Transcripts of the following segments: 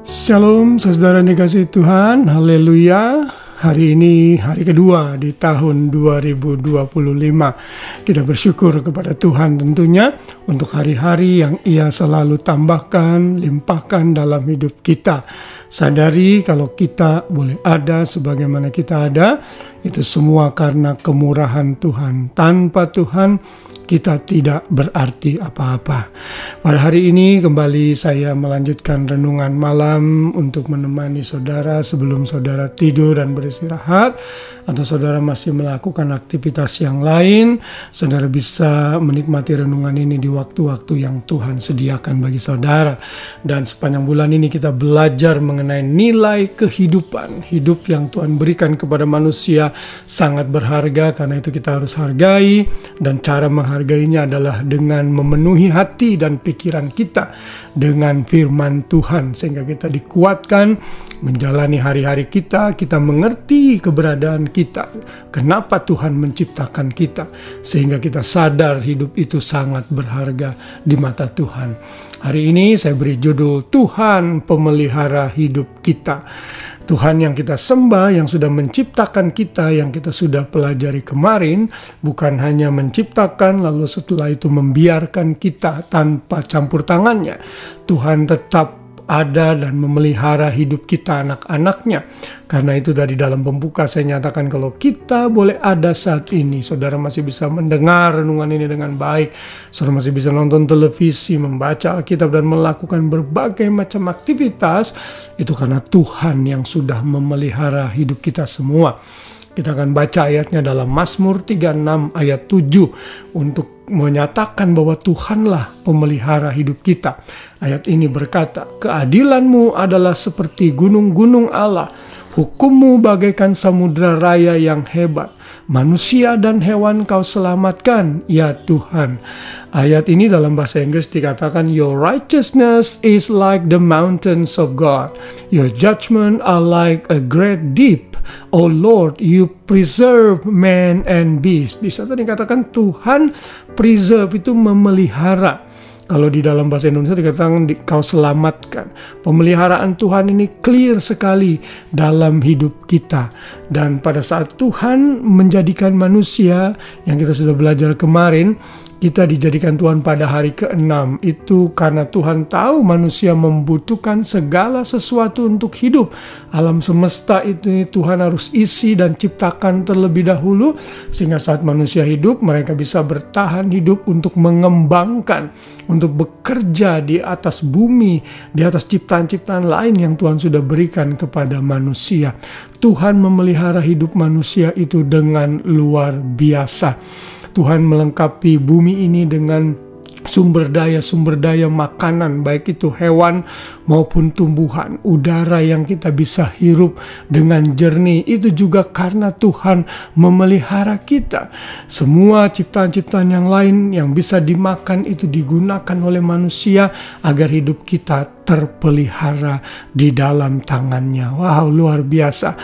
Shalom saudara dikasih Tuhan, haleluya. Hari ini hari kedua di tahun 2025. Kita bersyukur kepada Tuhan tentunya untuk hari-hari yang Ia selalu tambahkan, limpahkan dalam hidup kita. Sadari kalau kita boleh ada sebagaimana kita ada, itu semua karena kemurahan Tuhan. Tanpa Tuhan kita tidak berarti apa-apa. Pada hari ini kembali saya melanjutkan renungan malam untuk menemani saudara sebelum saudara tidur dan beristirahat, atau saudara masih melakukan aktivitas yang lain. Saudara bisa menikmati renungan ini di waktu-waktu yang Tuhan sediakan bagi saudara. Dan sepanjang bulan ini kita belajar mengenai nilai kehidupan. Hidup yang Tuhan berikan kepada manusia sangat berharga, karena itu kita harus hargai, dan cara menghargainya adalah dengan memenuhi hati dan pikiran kita dengan firman Tuhan, sehingga kita dikuatkan menjalani hari-hari kita mengerti keberadaan kita, kenapa Tuhan menciptakan kita, sehingga kita sadar hidup itu sangat berharga di mata Tuhan. Hari ini saya beri judul Tuhan pemelihara hidup kita. Tuhan yang kita sembah, yang sudah menciptakan kita, yang kita sudah pelajari kemarin, bukan hanya menciptakan lalu setelah itu membiarkan kita tanpa campur tangannya. Tuhan tetap ada dan memelihara hidup kita, anak-anaknya. Karena itu tadi dalam pembuka saya nyatakan kalau kita boleh ada saat ini, saudara masih bisa mendengar renungan ini dengan baik, saudara masih bisa nonton televisi, membaca Alkitab, dan melakukan berbagai macam aktivitas, itu karena Tuhan yang sudah memelihara hidup kita semua. Kita akan baca ayatnya dalam Mazmur 36 ayat 7 untuk menyatakan bahwa Tuhanlah pemelihara hidup kita. Ayat ini berkata, "Keadilanmu adalah seperti gunung-gunung Allah, hukummu bagaikan samudra raya yang hebat. Manusia dan hewan kau selamatkan, ya Tuhan." Ayat ini dalam bahasa Inggris dikatakan, "Your righteousness is like the mountains of God. Your judgment are like a great deep. Oh Lord, you preserve man and beast." Bisa dikatakan Tuhan preserve itu memelihara. Kalau di dalam bahasa Indonesia dikatakan kau selamatkan. Pemeliharaan Tuhan ini clear sekali dalam hidup kita. Dan pada saat Tuhan menjadikan manusia, yang kita sudah belajar kemarin, kita dijadikan Tuhan pada hari ke-6. Itu karena Tuhan tahu manusia membutuhkan segala sesuatu untuk hidup. Alam semesta itu Tuhan harus isi dan ciptakan terlebih dahulu, sehingga saat manusia hidup, mereka bisa bertahan hidup untuk mengembangkan, untuk bekerja di atas bumi, di atas ciptaan-ciptaan lain yang Tuhan sudah berikan kepada manusia. Tuhan memelihara hidup manusia itu dengan luar biasa. Tuhan melengkapi bumi ini dengan sumber daya makanan, baik itu hewan maupun tumbuhan. Udara yang kita bisa hirup dengan jernih, itu juga karena Tuhan memelihara kita. Semua ciptaan-ciptaan yang lain yang bisa dimakan itu digunakan oleh manusia agar hidup kita terpelihara di dalam tangannya. Wow, luar biasa.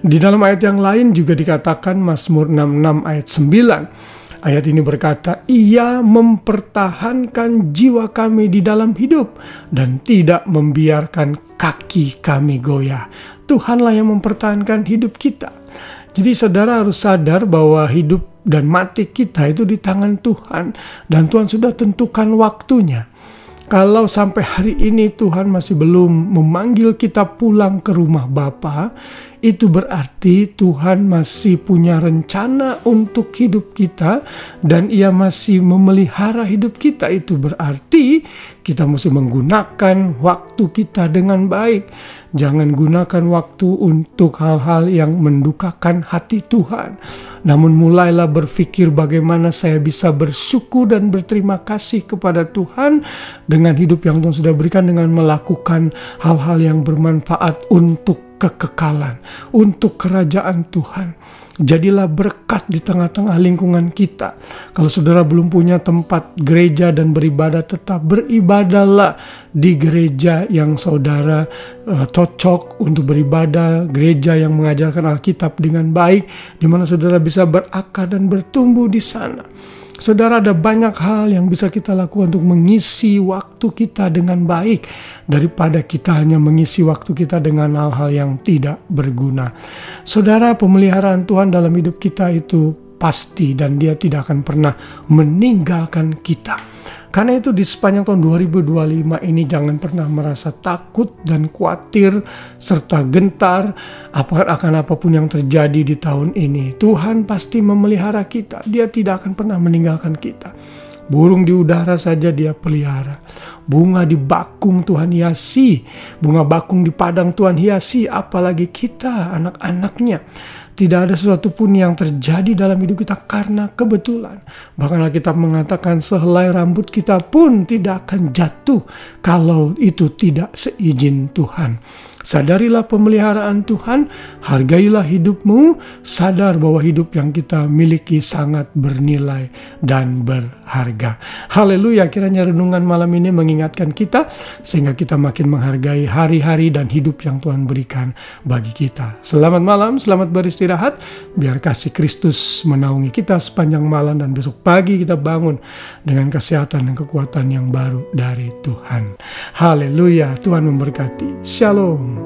Di dalam ayat yang lain juga dikatakan, Mazmur 66 ayat 9. Ayat ini berkata, "Ia mempertahankan jiwa kami di dalam hidup dan tidak membiarkan kaki kami goyah." Tuhanlah yang mempertahankan hidup kita. Jadi saudara harus sadar bahwa hidup dan mati kita itu di tangan Tuhan, dan Tuhan sudah tentukan waktunya. Kalau sampai hari ini Tuhan masih belum memanggil kita pulang ke rumah Bapa, itu berarti Tuhan masih punya rencana untuk hidup kita, dan Ia masih memelihara hidup kita. Itu berarti kita mesti menggunakan waktu kita dengan baik. Jangan gunakan waktu untuk hal-hal yang mendukakan hati Tuhan. Namun mulailah berpikir bagaimana saya bisa bersyukur dan berterima kasih kepada Tuhan dengan hidup yang Tuhan sudah berikan, dengan melakukan hal-hal yang bermanfaat untuk kekekalan, untuk kerajaan Tuhan. Jadilah berkat di tengah-tengah lingkungan kita. Kalau saudara belum punya tempat gereja dan beribadah, tetap beribadahlah di gereja yang saudara cocok untuk beribadah, gereja yang mengajarkan Alkitab dengan baik, di mana saudara bisa berakar dan bertumbuh di sana. Saudara, ada banyak hal yang bisa kita lakukan untuk mengisi waktu kita dengan baik daripada kita hanya mengisi waktu kita dengan hal-hal yang tidak berguna. Saudara, pemeliharaan Tuhan dalam hidup kita itu pasti dan Dia tidak akan pernah meninggalkan kita. Karena itu di sepanjang tahun 2025 ini jangan pernah merasa takut dan khawatir serta gentar akan apapun yang terjadi di tahun ini. Tuhan pasti memelihara kita. Dia tidak akan pernah meninggalkan kita. Burung di udara saja Dia pelihara. Bunga di bakung Tuhan hiasi. Bunga bakung di padang Tuhan hiasi. Apalagi kita, anak-anaknya. Tidak ada sesuatu pun yang terjadi dalam hidup kita karena kebetulan. Bahkan Alkitab mengatakan sehelai rambut kita pun tidak akan jatuh kalau itu tidak seizin Tuhan. Sadarilah pemeliharaan Tuhan, hargailah hidupmu, sadar bahwa hidup yang kita miliki sangat bernilai dan berharga. Haleluya, kiranya renungan malam ini mengingatkan kita sehingga kita makin menghargai hari-hari dan hidup yang Tuhan berikan bagi kita. Selamat malam, selamat beristirahat, biar kasih Kristus menaungi kita sepanjang malam dan besok pagi kita bangun dengan kesehatan dan kekuatan yang baru dari Tuhan. Haleluya, Tuhan memberkati. Shalom.